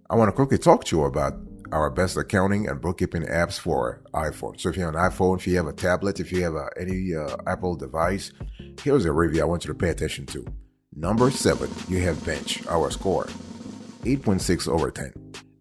I want to quickly talk to you about our best accounting and bookkeeping apps for iPhone. So if you have an iPhone, if you have a tablet, if you have any Apple device, here's a review I want you to pay attention to. Number 7, you have Bench, our score, 8.6 over 10.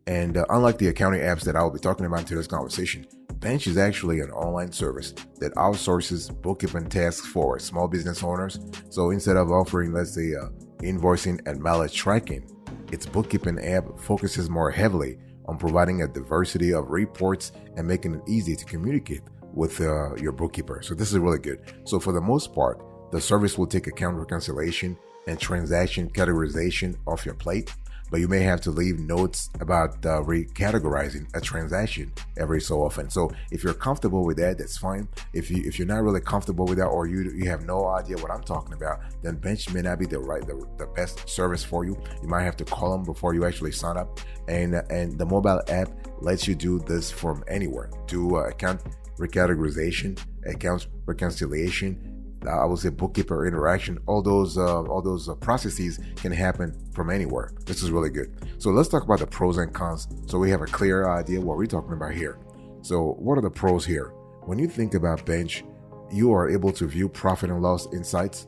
And unlike the accounting apps that I will be talking about in today's conversation, Bench is actually an online service that outsources bookkeeping tasks for small business owners. So instead of offering, let's say, invoicing and mileage tracking, its bookkeeping app focuses more heavily on providing a diversity of reports and making it easy to communicate with your bookkeeper. So this is really good. So for the most part, the service will take account reconciliation and transaction categorization off your plate, but you may have to leave notes about recategorizing a transaction every so often. So if you're comfortable with that, that's fine. If you're not really comfortable with that, or you have no idea what I'm talking about, then Bench may not be the best service for you. You might have to call them before you actually sign up. And the mobile app lets you do this from anywhere. Do account recategorization, accounts reconciliation, I would say bookkeeper interaction, all those processes can happen from anywhere. This is really good. So let's talk about the pros and cons so we have a clear idea what we're talking about here. So what are the pros here? When you think about Bench, you are able to view profit and loss insights,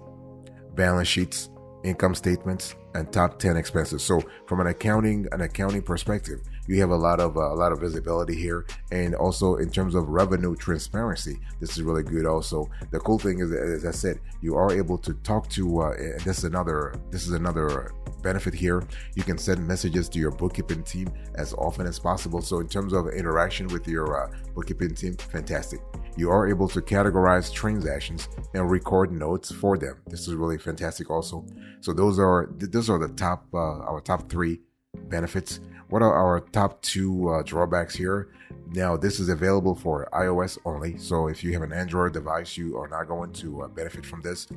balance sheets, income statements, and top 10 expenses. So from an accounting perspective, you have a lot of visibility here, and also in terms of revenue transparency, this is really good. Also, the cool thing is, as I said, you are able to talk to. And this is another benefit here. You can send messages to your bookkeeping team as often as possible. So in terms of interaction with your bookkeeping team, fantastic. You are able to categorize transactions and record notes for them. This is really fantastic also. So those are the top our top 3 benefits. What are our top 2 drawbacks here? Now, this is available for iOS only. So if you have an Android device, you are not going to benefit from this.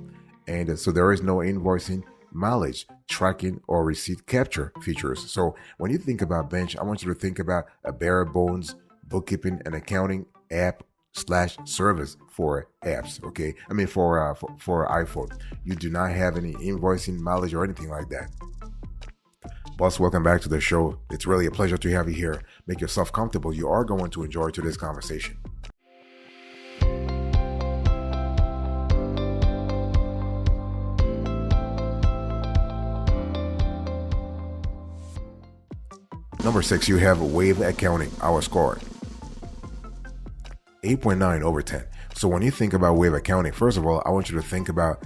And so there is no invoicing, mileage tracking, or receipt capture features. So when you think about Bench, I want you to think about a bare bones bookkeeping and accounting app / service for apps. Okay, I mean for iPhone. You do not have any invoicing, mileage, or anything like that. Boss, welcome back to the show. It's really a pleasure to have you here. Make yourself comfortable. You are going to enjoy today's conversation. Number 6, you have Wave Accounting, our score, 8.9 over 10. So when you think about Wave Accounting, first of all, I want you to think about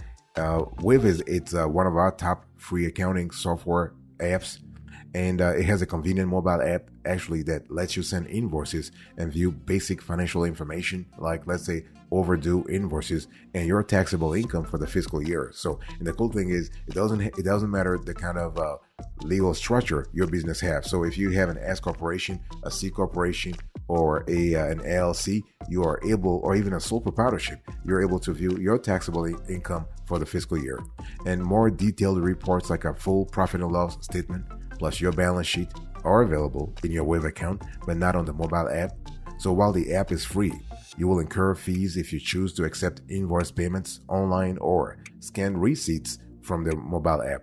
Wave it's one of our top free accounting software apps, and it has a convenient mobile app actually that lets you send invoices and view basic financial information, like let's say overdue invoices and your taxable income for the fiscal year. So, and the cool thing is it doesn't matter the kind of legal structure your business has. So if you have an S corporation, a C corporation, or an LLC, you are able, or even a sole proprietorship, you're able to view your taxable income for the fiscal year. And more detailed reports like a full profit and loss statement plus your balance sheet are available in your Wave account, but not on the mobile app. So while the app is free, you will incur fees if you choose to accept invoice payments online or scan receipts from the mobile app.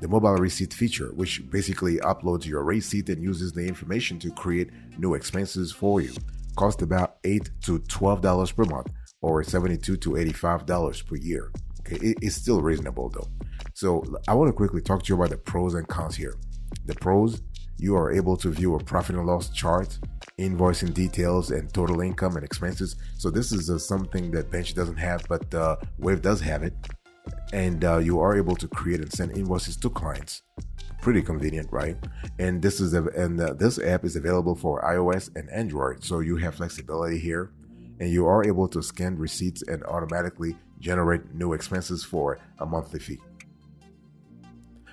The mobile receipt feature, which basically uploads your receipt and uses the information to create new expenses for you, costs about $8 to $12 per month, or $72 to $85 per year. Okay, it's still reasonable though. So I want to quickly talk to you about the pros and cons here. The pros: you are able to view a profit and loss chart, invoicing details, and total income and expenses. So this is something that Bench doesn't have, but Wave does have it. And you are able to create and send invoices to clients. Pretty convenient, right? And this app is available for iOS and Android, so you have flexibility here. And you are able to scan receipts and automatically generate new expenses for a monthly fee.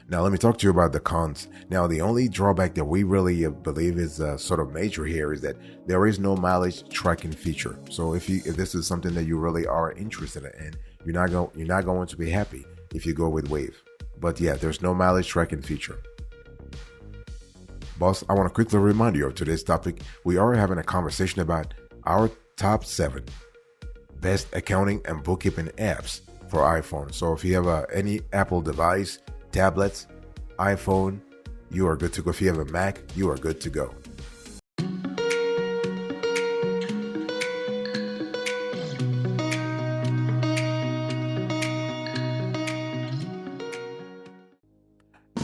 Now, let me talk to you about the cons. Now, the only drawback that we really believe is sort of major here is that there is no mileage tracking feature. So if this is something that you really are interested in, you're not going to be happy if you go with Wave. But yeah, there's no mileage tracking feature. Boss, I want to quickly remind you of today's topic. We are having a conversation about our top 7 best accounting and bookkeeping apps for iPhone. So if you have any Apple device, tablets, iPhone, you are good to go. If you have a Mac, you are good to go.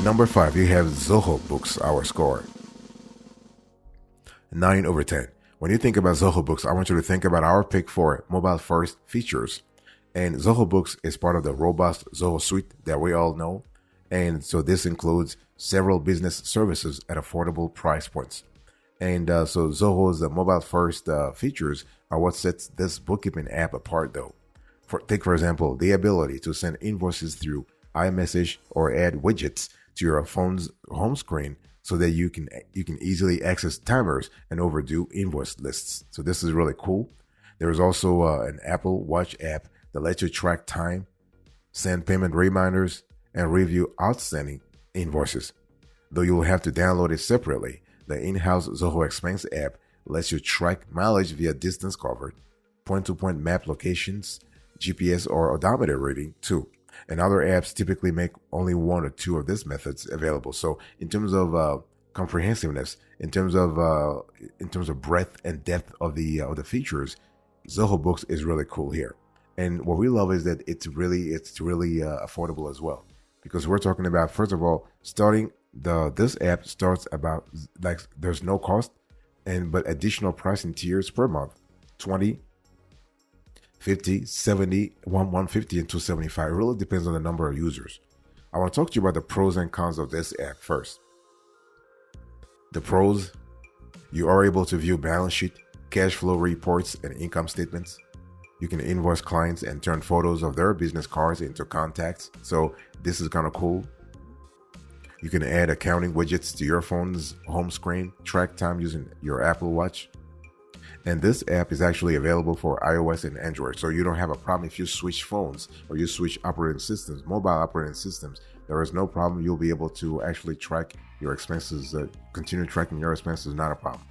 Number 5, you have Zoho Books, our score. 9/10. When you think about Zoho Books, I want you to think about our pick for mobile first features. And Zoho Books is part of the robust Zoho suite that we all know. And so this includes several business services at affordable price points. And so Zoho's mobile first features are what sets this bookkeeping app apart though. Take for example, the ability to send invoices through iMessage or add widgets to your phone's home screen so that you can easily access timers and overdue invoice lists. So this is really cool. There is also an Apple Watch app that lets you track time, send payment reminders, and review outstanding invoices. Though you will have to download it separately, the in-house Zoho Expense app lets you track mileage via distance covered, point-to-point map locations, GPS or odometer reading too. And other apps typically make only one or two of these methods available. So in terms of comprehensiveness, in terms of breadth and depth of the features, Zoho Books is really cool here. And what we love is that it's really affordable as well, because we're talking about, first of all, starting this app starts about like there's no cost, but additional pricing tiers per month, 20, 50, 70, 150, and 275. It really depends on the number of users. I want to talk to you about the pros and cons of this app first. The pros: you are able to view balance sheet, cash flow reports, and income statements. You can invoice clients and turn photos of their business cards into contacts. So this is kind of cool. You can add accounting widgets to your phone's home screen, track time using your Apple Watch. And this app is actually available for iOS and Android. So you don't have a problem if you switch phones or you switch operating systems, mobile operating systems. There is no problem. You'll be able to actually track your expenses, continue tracking your expenses, not a problem.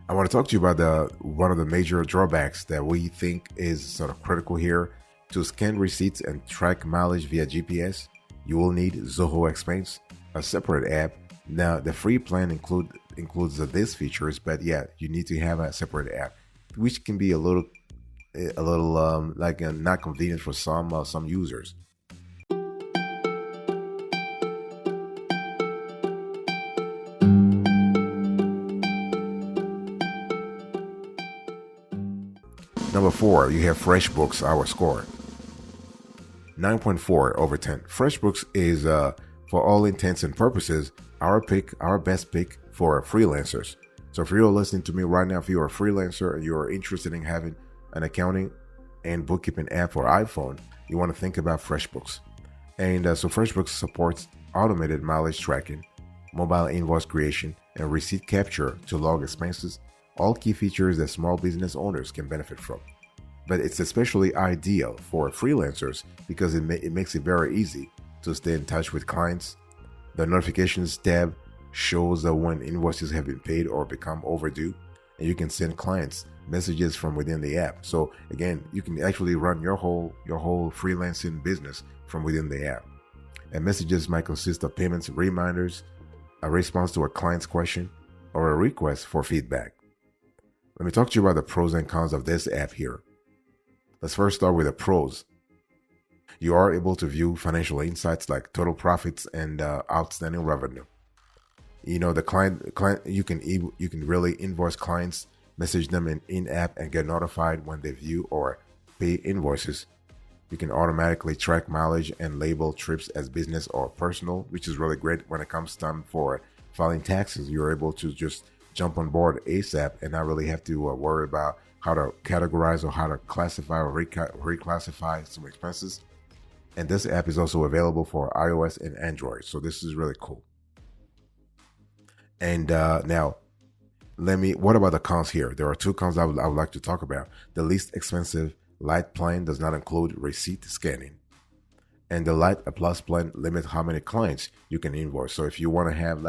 I want to talk to you about one of the major drawbacks that we think is sort of critical here. To scan receipts and track mileage via GPS, you will need Zoho Expense, a separate app. Now, the free plan includes these features, but yeah, you need to have a separate app, which can be a little not convenient for some users. Number 4, you have FreshBooks, our score. 9.4/10. FreshBooks is, for all intents and purposes, our best pick for freelancers. So if you're listening to me right now, if you're a freelancer and you're interested in having an accounting and bookkeeping app for iPhone, you want to think about FreshBooks. And so FreshBooks supports automated mileage tracking, mobile invoice creation, and receipt capture to log expenses, all key features that small business owners can benefit from. But it's especially ideal for freelancers because it makes it very easy to stay in touch with clients. The notifications tab shows when invoices have been paid or become overdue, and you can send clients messages from within the app. So again, you can actually run your whole freelancing business from within the app. And messages might consist of payments, reminders, a response to a client's question, or a request for feedback. Let me talk to you about the pros and cons of this app here. Let's first start with the pros. You are able to view financial insights like total profits and outstanding revenue. You know, the client you can really invoice clients, message them in app, and get notified when they view or pay invoices. You can automatically track mileage and label trips as business or personal, which is really great when it comes time for filing taxes. You're able to just jump on board ASAP and not really have to worry about how to categorize or how to classify or reclassify some expenses. And this app is also available for iOS and Android. So this is really cool. And now, what about the cons here? There are two cons I would like to talk about. The least expensive Lite plan does not include receipt scanning. And the Lite Plus plan limits how many clients you can invoice. So if you want to have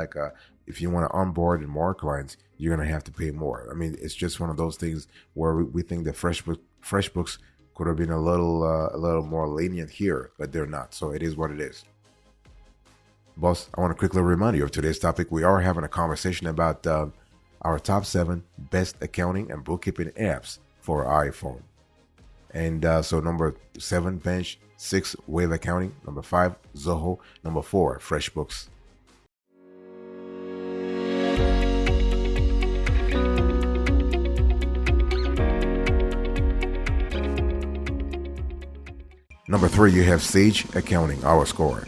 if you want to onboard more clients, you're going to have to pay more. I mean, it's just one of those things where we think that FreshBooks could have been a little more lenient here, but they're not. So it is what it is. Boss, I want to quickly remind you of today's topic. We are having a conversation about our top 7 best accounting and bookkeeping apps for iPhone. And so number 7, Bench. 6, Wave Accounting. Number 5, Zoho. Number 4, FreshBooks. Number 3, you have Sage Accounting, our score.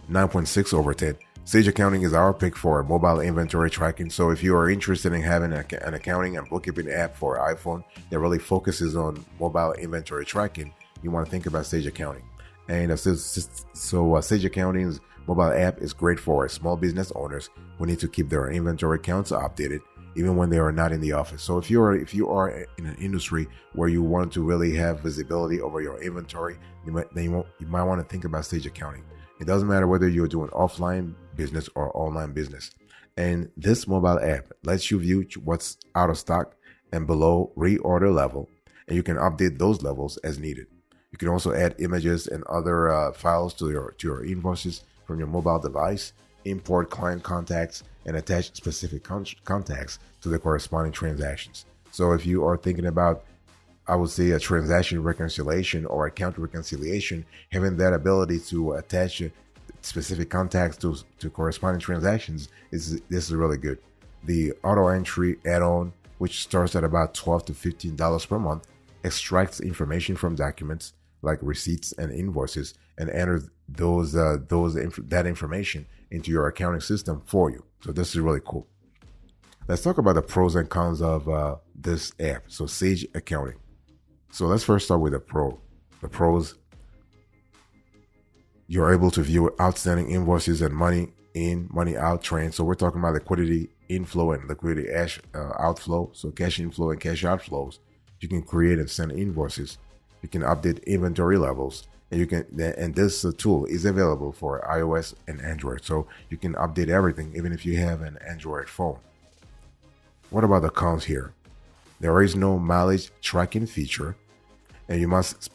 9.6 over 10. Sage Accounting is our pick for mobile inventory tracking. So if you are interested in having an accounting and bookkeeping app for iPhone that really focuses on mobile inventory tracking, you want to think about Sage Accounting. And Sage Accounting's mobile app is great for small business owners who need to keep their inventory counts updated even when they are not in the office. So if you are in an industry where you want to really have visibility over your inventory, you might want to think about Sage Accounting. It doesn't matter whether you're doing offline business or online business. And this mobile app lets you view what's out of stock and below reorder level, and you can update those levels as needed. You can also add images and other files to your invoices from your mobile device, import client contacts, and attach specific contacts to the corresponding transactions. So if you are thinking about, I would say, a transaction reconciliation or account reconciliation, having that ability to attach specific contacts to corresponding transactions, this is really good. The auto entry add-on, which starts at about $12 to $15 per month, extracts information from documents like receipts and invoices and enters that information into your accounting system for you. So this is really cool. Let's talk about the pros and cons of this app. So Sage Accounting. So let's first start with the pros. You're able to view outstanding invoices and money in, money out trends. So we're talking about liquidity inflow and liquidity outflow. So cash inflow and cash outflows. You can create and send invoices. You can update inventory levels, and this tool is available for iOS and Android. So you can update everything, even if you have an Android phone. What about the cons here? There is no mileage tracking feature, and you must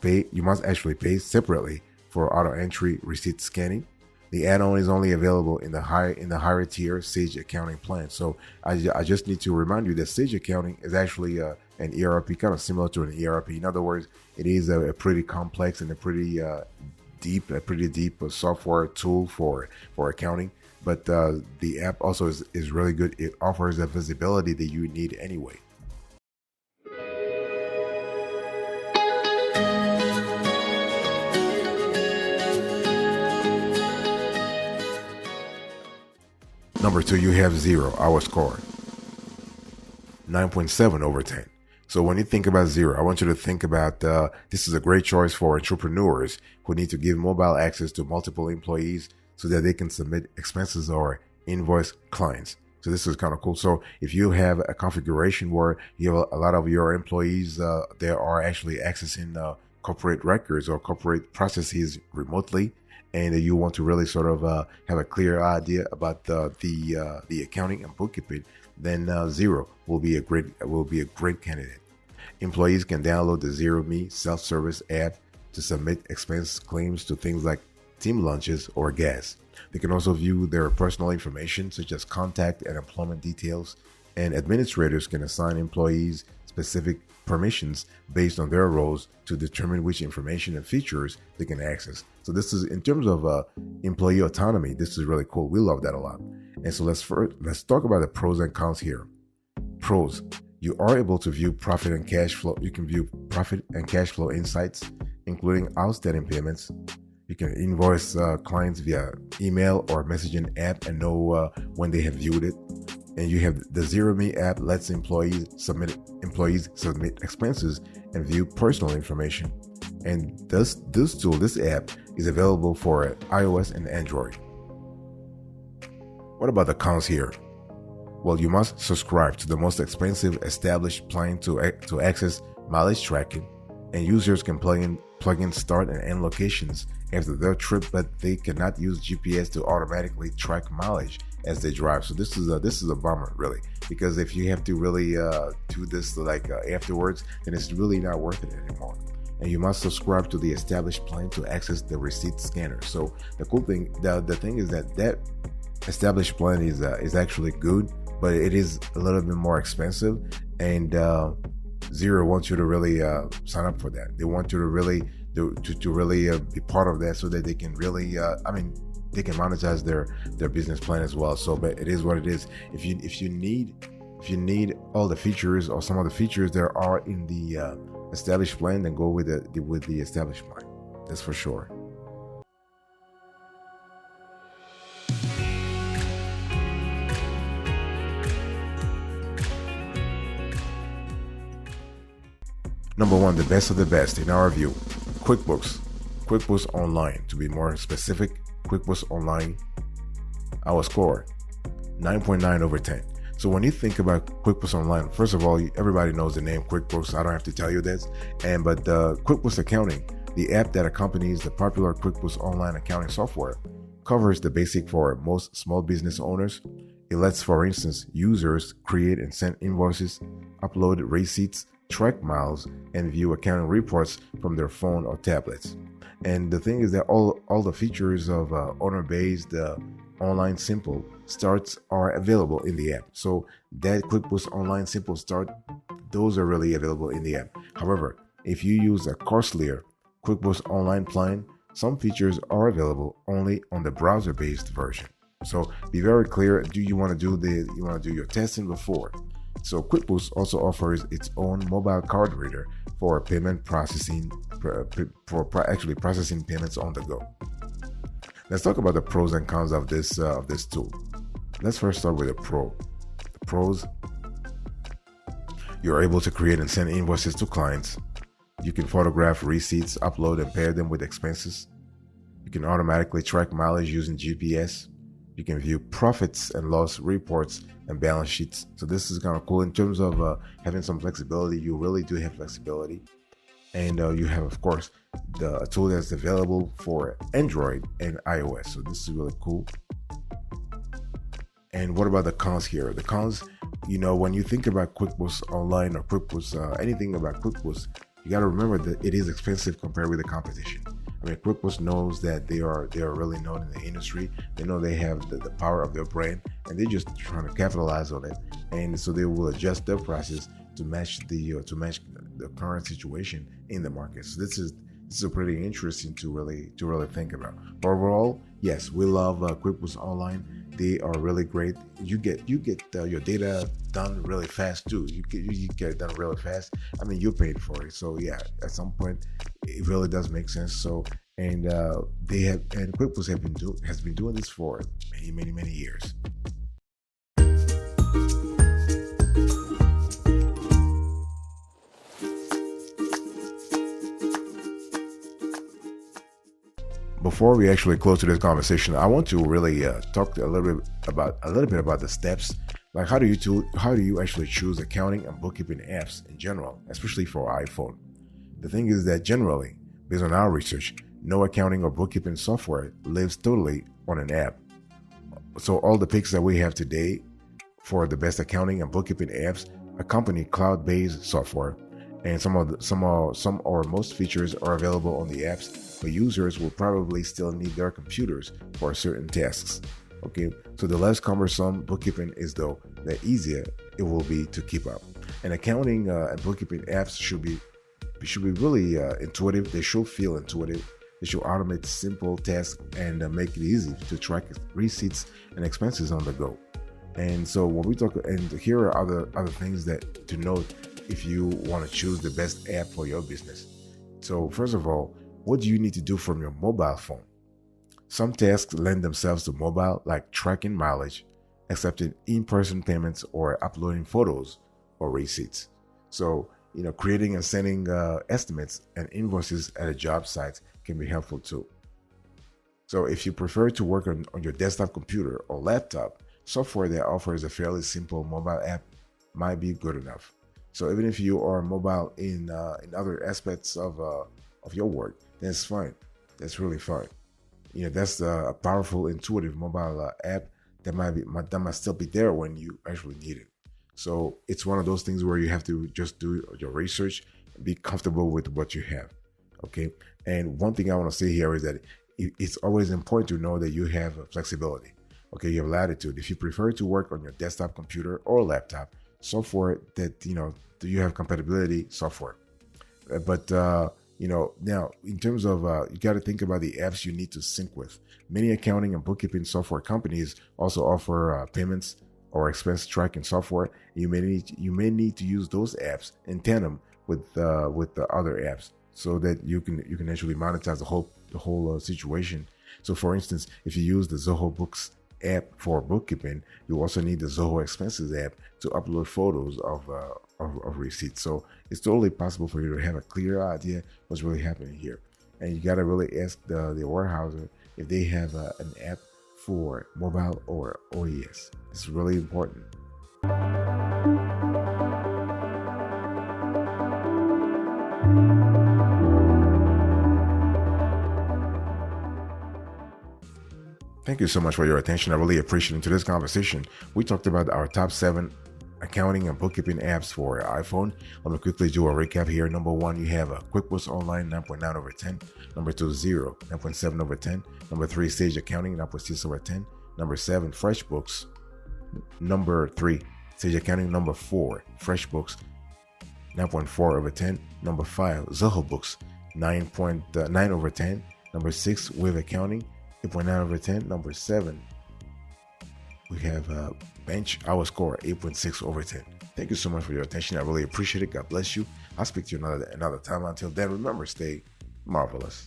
actually pay separately for auto entry receipt scanning. The add-on is only available in the higher tier Sage Accounting plan. So I just need to remind you that Sage Accounting is actually an ERP, kind of similar to an ERP. In other words, it is a pretty complex and a pretty deep software tool for accounting. But the app also is really good. It offers the visibility that you need anyway. Number 2, you have Xero, our score. 9.7 over 10. So when you think about Xero, I want you to think about this is a great choice for entrepreneurs who need to give mobile access to multiple employees so that they can submit expenses or invoice clients. So this is kind of cool. So if you have a configuration where you have a lot of your employees, they are actually accessing corporate records or corporate processes remotely, and you want to really sort of have a clear idea about the accounting and bookkeeping, then Xero will be a great candidate. Employees can download the XeroMe self-service app to submit expense claims to things like team lunches or gas. They can also view their personal information such as contact and employment details, and administrators can assign employees specific permissions based on their roles to determine which information and features they can access. So this is, in terms of employee autonomy, this is really cool. We love that a lot. And so let's talk about the pros and cons here. Pros: you are able to view profit and cash flow. You can view profit and cash flow insights, including outstanding payments. You can invoice clients via email or messaging app and know when they have viewed it. And you have the XeroMe app lets employees submit expenses and view personal information. And this app is available for iOS and Android. What about the cons here? Well, you must subscribe to the most expensive established plan to access mileage tracking, and users can plug in start and end locations after their trip, but they cannot use GPS to automatically track mileage as they drive. So this is a bummer, really, because if you have to really do this afterwards, then it's really not worth it anymore. and you must subscribe to the established plan to access the receipt scanner. So the cool thing, the thing is that established plan is actually good, but it is a little bit more expensive, and Xero wants you to really sign up for that. They want you to really be part of that, so that they can really they can monetize their business plan as well. So, but it is what it is. If you need all the features or some of the features that are in the established plan, then go with the established plan. That's for sure. Number one, the best of the best in our view, QuickBooks Online. To be more specific, QuickBooks Online, our score, 9.9 over 10. So when you think about QuickBooks Online, first of all, everybody knows the name QuickBooks. I don't have to tell you this. But QuickBooks Accounting, the app that accompanies the popular QuickBooks Online accounting software, covers the basic for most small business owners. It lets, for instance, users create and send invoices, upload receipts, track miles, and view accounting reports from their phone or tablets. And the thing is that all the features of owner-based online simple starts are available in the app. So that QuickBooks Online Simple Start, those are really available in the app. However, if you use a costlier QuickBooks Online plan, some features are available only on the browser-based version. So be very clear. Do you want to do your testing before? So QuickBooks also offers its own mobile card reader for payment processing, actually processing payments on the go. Let's talk about the pros and cons of this tool. Let's first start with the pro. The pros: you're able to create and send invoices to clients. You can photograph receipts, upload and pair them with expenses. You can automatically track mileage using GPS. You can view profits and loss reports and balance sheets. So this is kind of cool in terms of having some flexibility. You really do have flexibility. And you have, of course, the tool that's available for Android and iOS. So this is really cool. And what about the cons here? The cons, when you think about QuickBooks Online or QuickBooks, anything about QuickBooks, you got to remember that it is expensive compared with the competition. I mean, QuickBooks knows that they are really known in the industry. They know they have the power of their brand, and they're just trying to capitalize on it. And so they will adjust their prices to match the current situation in the market. So this is pretty interesting to really think about. But overall, yes, we love QuickBooks Online. They are really great. You get your data done really fast too. You get it done really fast. I mean, you paid for it, so yeah. At some point, it really does make sense. So QuickBooks has been doing this for many years. Before we actually close to this conversation, I want to really talk a little bit about the steps. Like how do you actually choose accounting and bookkeeping apps in general, especially for iPhone? The thing is that generally, based on our research, no accounting or bookkeeping software lives totally on an app. So all the picks that we have today for the best accounting and bookkeeping apps accompany cloud-based software, and some or most features are available on the apps, but users will probably still need their computers for certain tasks. Okay, so the less cumbersome bookkeeping is, though, the easier it will be to keep up. And accounting and bookkeeping apps should be really intuitive. They should feel intuitive. They should automate simple tasks and make it easy to track receipts and expenses on the go. And so when we talk, and here are other things that to note if you want to choose the best app for your business. So first of all, what do you need to do from your mobile phone? Some tasks lend themselves to mobile, like tracking mileage, accepting in-person payments, or uploading photos or receipts. So, creating and sending estimates and invoices at a job site can be helpful too. So if you prefer to work on your desktop computer or laptop, software that offers a fairly simple mobile app might be good enough. So even if you are mobile in other aspects of your work, that's fine. That's really fine. That's a powerful, intuitive mobile app that might still be there when you actually need it. So it's one of those things where you have to just do your research and be comfortable with what you have. Okay. And one thing I want to say here is that it's always important to know that you have flexibility. Okay. You have latitude. If you prefer to work on your desktop computer or laptop, software that, you have compatibility software. But, now in terms of, you got to think about the apps you need to sync with. Many accounting and bookkeeping software companies also offer payments or expense tracking software. You may need to use those apps in tandem with the other apps, so that you can actually monetize the whole situation. So, for instance, if you use the Zoho Books app for bookkeeping, you also need the Zoho Expenses app to upload photos of receipts. So it's totally possible for you to have a clear idea what's really happening here. And you got to really ask the warehouser if they have an app for mobile or OES. It's really important. Thank you so much for your attention. I really appreciate it. In today's conversation, we talked about our top 7 accounting and bookkeeping apps for iPhone. Let me quickly do a recap here. Number 1, you have QuickBooks Online, 9.9 over 10. Number 2, Xero, 9.7 over 10. Number 3, Sage Accounting, 9.6 over 10. Number 7, FreshBooks. Number 3, Sage Accounting. Number 4, FreshBooks, 9.4 over 10. Number 5, Zoho Books, 9.9 over 10. Number 6, Wave Accounting, 8.9 over 10. Number 7, we have Bench, our score, 8.6 over 10. Thank you so much for your attention. I really appreciate it. God bless you. I'll speak to you another time. Until then, remember, stay marvelous.